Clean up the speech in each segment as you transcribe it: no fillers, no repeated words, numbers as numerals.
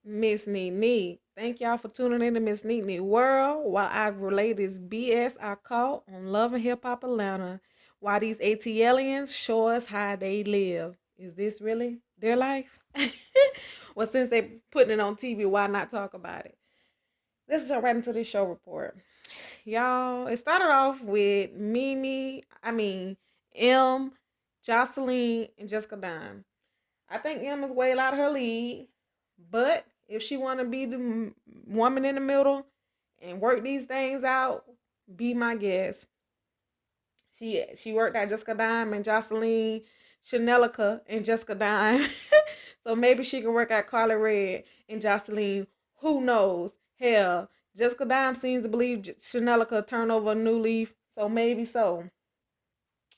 Miss Neat. Thank y'all for tuning in to Miss Neat World while I relay this BS I caught on Love and Hip Hop Atlanta. While these ATLians show us how they live. Is this really their life? Well, since they putting it on TV, why not talk about it? Let's jump right into this show report. Y'all, it started off with M, Jocelyn, and Jessica Dime. I think M is way out of her league, but if she want to be the woman in the middle and work these things out, be my guest. She worked at Jessica Dime and Jocelyn, Chanelica and Jessica Dime. So maybe she can work out Carly Red and Jocelyn. Who knows? Hell, Jessica Dime seems to believe Chanelica turned over a new leaf, so maybe so.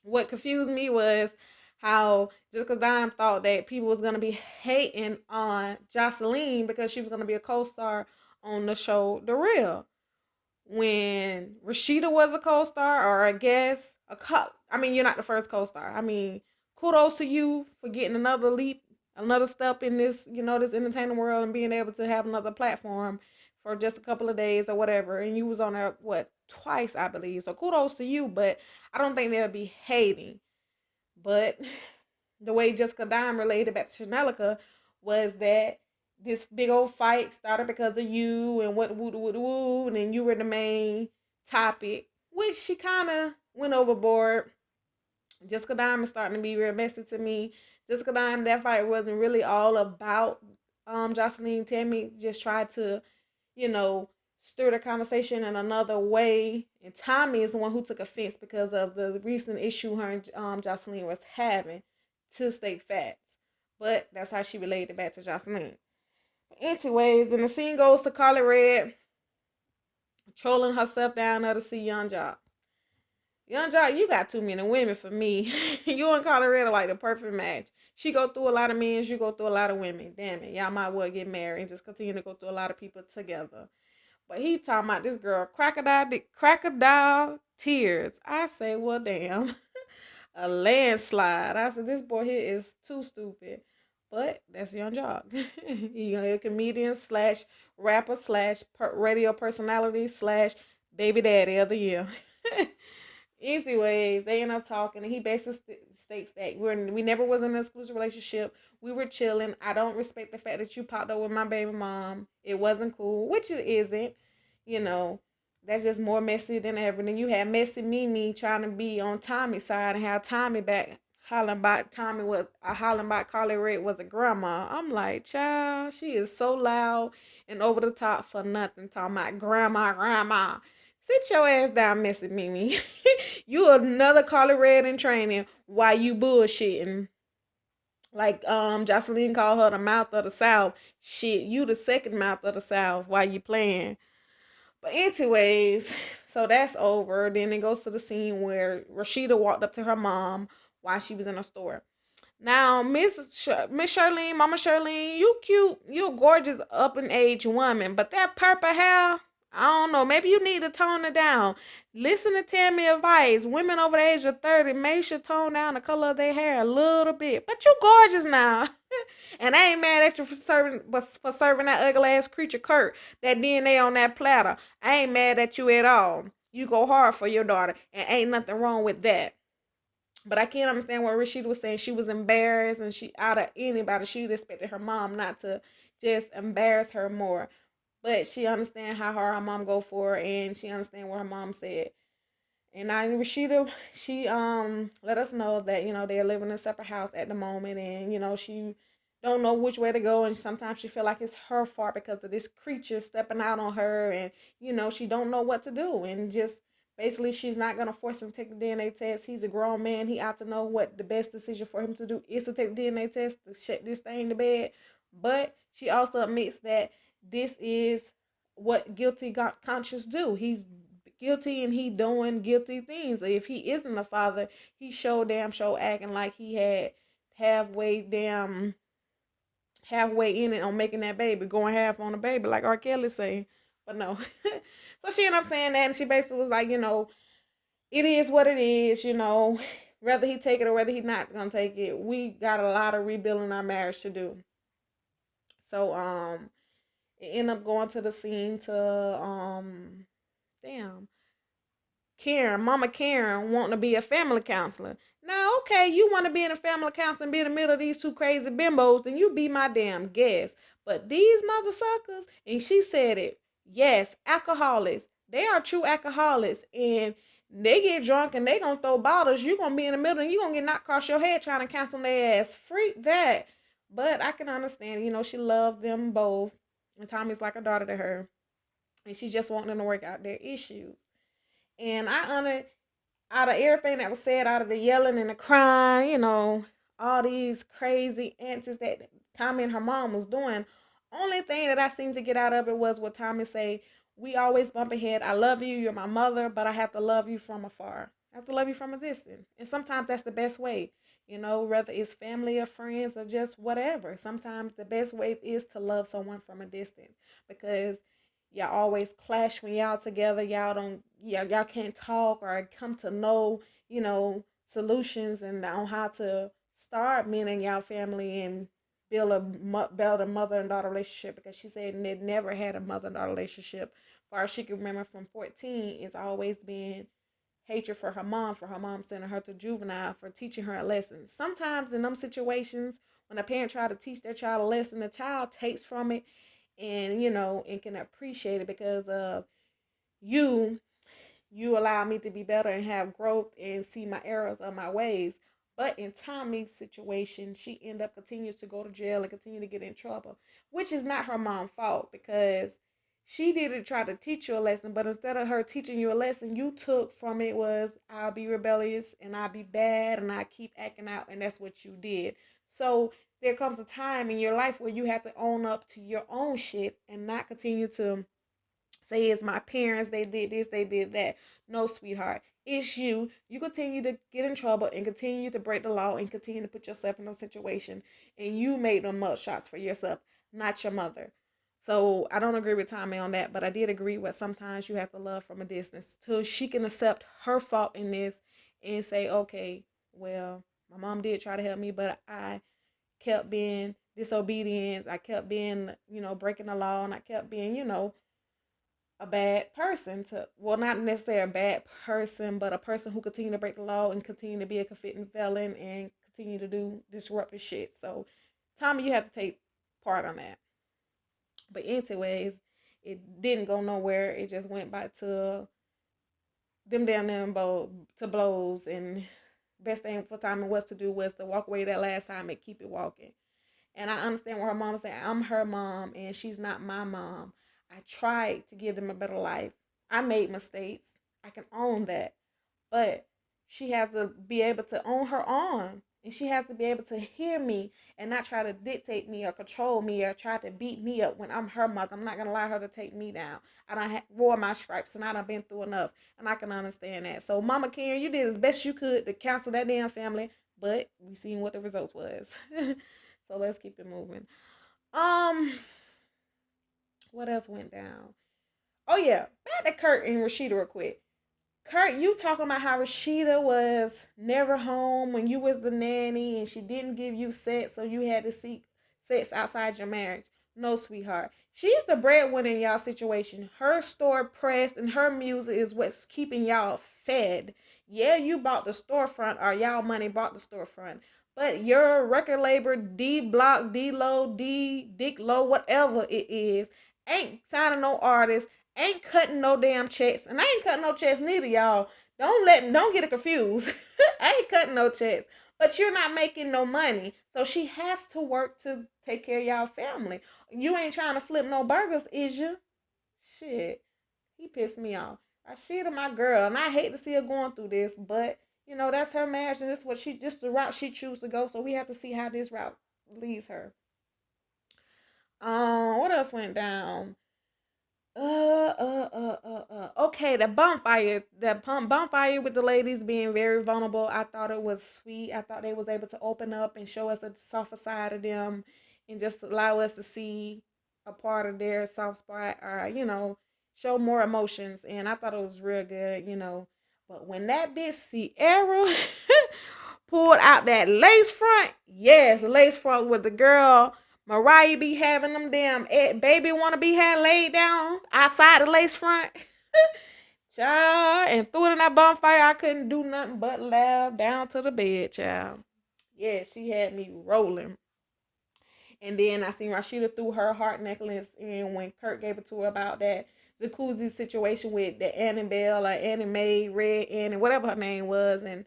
What confused me was how just because Dime thought that people was gonna be hating on Jocelyn because she was gonna be a co-star on the show The Real. When Rashida was a co-star or a guest, I mean, you're not the first co-star. I mean, kudos to you for getting another leap, another step in this, this entertainment world and being able to have another platform for just a couple of days or whatever. And you was on there what twice, I believe. So kudos to you, but I don't think they'll be hating. But the way Jessica Dime related back to Chanelica was that this big old fight started because of you and what woo woo woo, and then you were the main topic, which she kind of went overboard. Jessica Dime is starting to be real messy to me. Jessica Dime, that fight wasn't really all about Jocelyn. Tammy just tried to, you know, stir the conversation in another way. And Tommy is the one who took offense because of the recent issue her and Jocelyn was having, to state facts. But that's how she related back to Jocelyn. Anyways, then the scene goes to Carly Red trolling herself down there to see Young Jock. Young Jock, you got too many women for me. You and Carly Red are like the perfect match. She go through a lot of men, you go through a lot of women. Damn it, y'all might well get married and just continue to go through a lot of people together. But he talking about this girl crocodile tears. I say, well, damn, a landslide. I said, this boy here is too stupid. But that's Young Jock. He a comedian slash rapper slash radio personality slash baby daddy of the year. Anyways, they end up talking, and he basically states that we never was in an exclusive relationship. We were chilling. I don't respect the fact that you popped up with my baby mom. It wasn't cool, which it isn't. You know, that's just more messy than ever. Then you had messy Mimi trying to be on Tommy's side and have Tommy back hollering about hollering about Carly Red was a grandma. I'm like, child, she is so loud and over the top for nothing. Talking about grandma. Sit your ass down, Missy Mimi. You another Carly Red in training while you bullshitting. Like Jocelyn called her the mouth of the South. Shit, you the second mouth of the South while you playing. But anyways, so that's over. Then it goes to the scene where Rashida walked up to her mom while she was in a store. Now, Miss Charlene, Mama Charlene, you cute, you a gorgeous up in age woman, but that purple hair, I don't know. Maybe you need to tone it down. Listen to Tammy advice. Women over the age of 30 may should tone down the color of their hair a little bit. But you gorgeous now. And I ain't mad at you for serving that ugly ass creature Kurt, that DNA on that platter. I ain't mad at you at all. You go hard for your daughter, and ain't nothing wrong with that. But I can't understand what Rashida was saying. She was embarrassed, and she out of anybody, she expected her mom not to just embarrass her more. But she understand how hard her mom go for her, and she understand what her mom said. And I Rashida, she let us know that they're living in a separate house at the moment, and she don't know which way to go, and sometimes she feel like it's her fault because of this creature stepping out on her, and she don't know what to do, and just basically she's not gonna force him to take the DNA test. He's a grown man. He ought to know what the best decision for him to do is to take the DNA test to shut this thing to bed. But she also admits that this is what guilty conscience do. He's guilty and he doing guilty things. If he isn't a father, he show acting like he had halfway damn halfway in it on making that baby, going half on the baby, like R. Kelly say. But no. So she ended up saying that, and she basically was like, it is what it is, whether he take it or whether he's not gonna take it. We got a lot of rebuilding our marriage to do. So It ended up going to the scene to damn, Karen, Mama Karen, wanting to be a family counselor. Now, okay, you want to be in a family counselor and be in the middle of these two crazy bimbos, then you be my damn guest. But these mother suckers, and she said it, yes, alcoholics. They are true alcoholics, and they get drunk and they gonna throw bottles. You gonna be in the middle and you gonna get knocked across your head trying to counsel their ass. Freak that. But I can understand, she loved them both. And Tommy's like a daughter to her. And she just wanting them to work out their issues. And I honor, out of everything that was said, out of the yelling and the crying, all these crazy antics that Tommy and her mom was doing, only thing that I seemed to get out of it was what Tommy say, we always bump ahead. I love you, you're my mother, but I have to love you from afar. I have to love you from a distance. And sometimes that's the best way, whether it's family or friends or just whatever. Sometimes the best way is to love someone from a distance because y'all always clash when y'all together. Y'all don't, y'all can't talk or come to know, solutions and on how to start mending y'all family and build a mother and daughter relationship, because she said they never had a mother and daughter relationship. As far as she can remember from 14, it's always been hatred for her mom sending her to juvenile for teaching her a lesson. Sometimes in them situations, when a parent try to teach their child a lesson, the child takes from it and and can appreciate it because of you allow me to be better and have growth and see my errors of my ways. But in Tommy's situation, she ended up continues to go to jail and continue to get in trouble, which is not her mom's fault because she didn't try to teach you a lesson, but instead of her teaching you a lesson, you took from it was I'll be rebellious and I'll be bad and I keep acting out, and that's what you did. So there comes a time in your life where you have to own up to your own shit and not continue to say it's my parents, they did this, they did that. No, sweetheart. It's you. You continue to get in trouble and continue to break the law and continue to put yourself in a situation. And you made them mug shots for yourself, not your mother. So I don't agree with Tommy on that, but I did agree with sometimes you have to love from a distance till she can accept her fault in this and say, okay, well, my mom did try to help me, but I kept being disobedient. I kept being, breaking the law, and I kept being, a bad person to, well, not necessarily a bad person, but a person who continue to break the law and continue to be a convicted felon and continue to do disruptive shit. So Tommy, you have to take part on that. But anyways, it didn't go nowhere. It just went back to them down there to blows, and best thing for Tommy was to do was to walk away that last time and keep it walking. And I understand what her mom said. I'm her mom and she's not my mom. I tried to give them a better life. I made mistakes. I can own that. But she has to be able to own her own. And she has to be able to hear me and not try to dictate me or control me or try to beat me up when I'm her mother. I'm not going to allow her to take me down. I don't wore my stripes and I done been through enough. And I can understand that. So Mama Karen, you did as best you could to counsel that damn family. But we seen what the results was. So let's keep it moving. Um, what else went down? Oh yeah, back to Kurt and Rashida real quick. Kurt, you talking about how Rashida was never home when you was the nanny and she didn't give you sex, so you had to seek sex outside your marriage. No, sweetheart. She's the breadwinner in y'all situation. Her store press and her music is what's keeping y'all fed. Yeah, you bought the storefront, or y'all money bought the storefront. But your record label, D Block, D Low, D Dick Low, whatever it is, ain't signing no artists, ain't cutting no damn checks, and I ain't cutting no checks neither, y'all. Don't get it confused. I ain't cutting no checks, but you're not making no money, so she has to work to take care of y'all family. You ain't trying to flip no burgers, is you? Shit, he pissed me off. I shit on my girl, and I hate to see her going through this, but that's her marriage, and this the route she chooses to go. So we have to see how this route leads her. What else went down? Okay, bonfire with the ladies being very vulnerable. I thought it was sweet. I thought they was able to open up and show us a softer side of them, and just allow us to see a part of their soft spot, or show more emotions. And I thought it was real good. But when that bitch Sierra pulled out that lace front, yes, lace front with the girl Mariah be having them damn baby wanna be had laid down outside the lace front. Child, and threw it in that bonfire. I couldn't do nothing but laugh down to the bed, child. Yeah, she had me rolling. And then I seen Rashida threw her heart necklace in when Kurt gave it to her about that jacuzzi situation with the Annabelle or Annie Mae, Red Annie, whatever her name was, and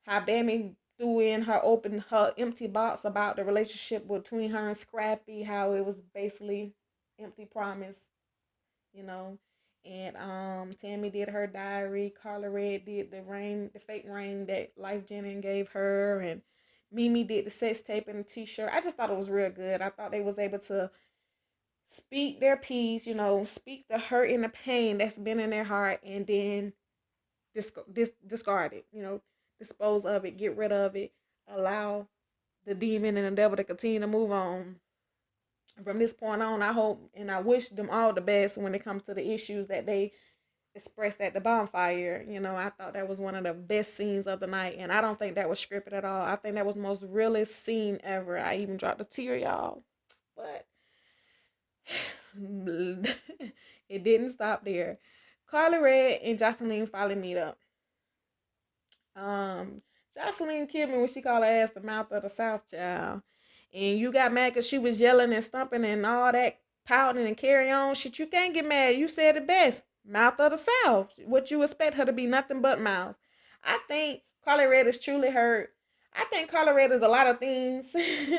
how Bammy threw in her empty box about the relationship between her and Scrappy, how it was basically empty promise, you know. And Tammy did her diary, Carla Red did the fake ring that Life Jennings gave her, and Mimi did the sex tape and the t-shirt. I just thought it was real good. I thought they was able to speak their piece, speak the hurt and the pain that's been in their heart, and then discard it, dispose of it, get rid of it, allow the demon and the devil to continue to move on. From this point on, I hope and I wish them all the best when it comes to the issues that they expressed at the bonfire. I thought that was one of the best scenes of the night, and I don't think that was scripted at all. I think that was the most realest scene ever. I even dropped a tear, y'all. But it didn't stop there. Carla Red and Jocelyn finally meet up. Jocelyn killed me when she called her ass the mouth of the South, child. And you got mad because she was yelling and stumping and all that, pouting and carry on. Shit, you can't get mad. You said it best. Mouth of the South. What you expect her to be, nothing but mouth. I think Carly Red is truly hurt. I think Carly Red is a lot of things,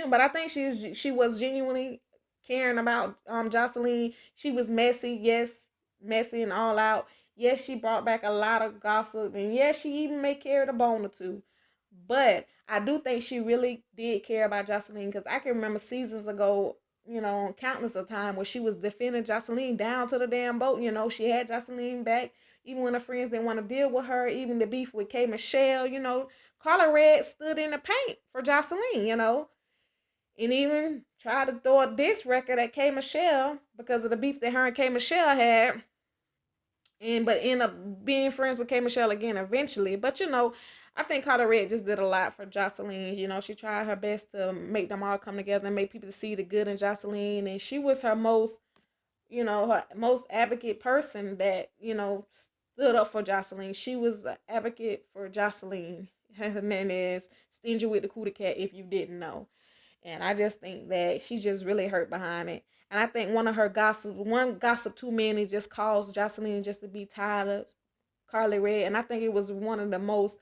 but I think she was genuinely caring about Jocelyn. She was messy, yes, messy and all out. Yes, she brought back a lot of gossip, and yes, she even may carry the bone or two. But I do think she really did care about Jocelyn, because I can remember seasons ago, countless of time where she was defending Jocelyn down to the damn boat. She had Jocelyn back, even when her friends didn't want to deal with her, even the beef with K. Michelle, Carla Red stood in the paint for Jocelyn, and even tried to throw a diss record at K. Michelle because of the beef that her and K. Michelle had. But end up being friends with K. Michelle again eventually. But I think Carla Red just did a lot for Jocelyn. She tried her best to make them all come together and make people see the good in Jocelyn. And she was her most advocate person that, stood up for Jocelyn. She was the advocate for Jocelyn. Her name is Stingy with the Cootie Cat, if you didn't know. And I just think that she just really hurt behind it. And I think one gossip too many just caused Jocelyn just to be tired of Carly Red. And I think it was one of the most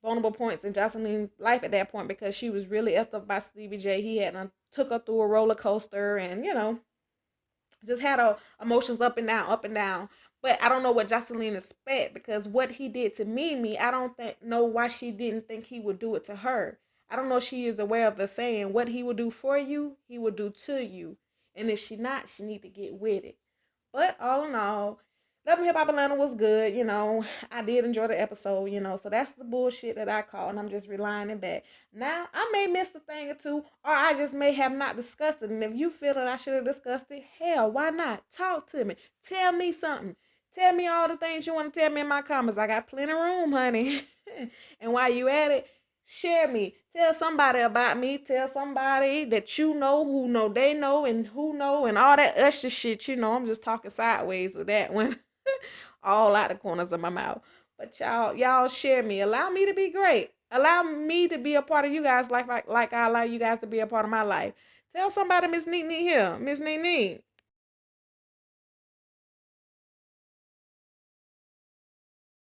vulnerable points in Jocelyn's life at that point, because she was really effed up by Stevie J. He had took her through a roller coaster, and just had emotions up and down, up and down. But I don't know what Jocelyn expect, because what he did to Mimi, I don't know why she didn't think he would do it to her. I don't know if she is aware of the saying, what he will do for you, he will do to you. And if she not, she need to get with it. But all in all, Love and Hip Hop Atlanta was good. I did enjoy the episode, so that's the bullshit that I call, and I'm just relying it back. Now, I may miss a thing or two, or I just may have not discussed it. And if you feel that I should have discussed it, hell, why not? Talk to me. Tell me something. Tell me all the things you want to tell me in my comments. I got plenty of room, honey. And while you at it, share me. Tell somebody about me. Tell somebody that you know, who know they know, and who know, and all that usher shit. I'm just talking sideways with that one. All out the corners of my mouth. But y'all share me. Allow me to be great. Allow me to be a part of you guys like I allow you guys to be a part of my life. Tell somebody Miss Neat Neat here. Miss Neat Neat.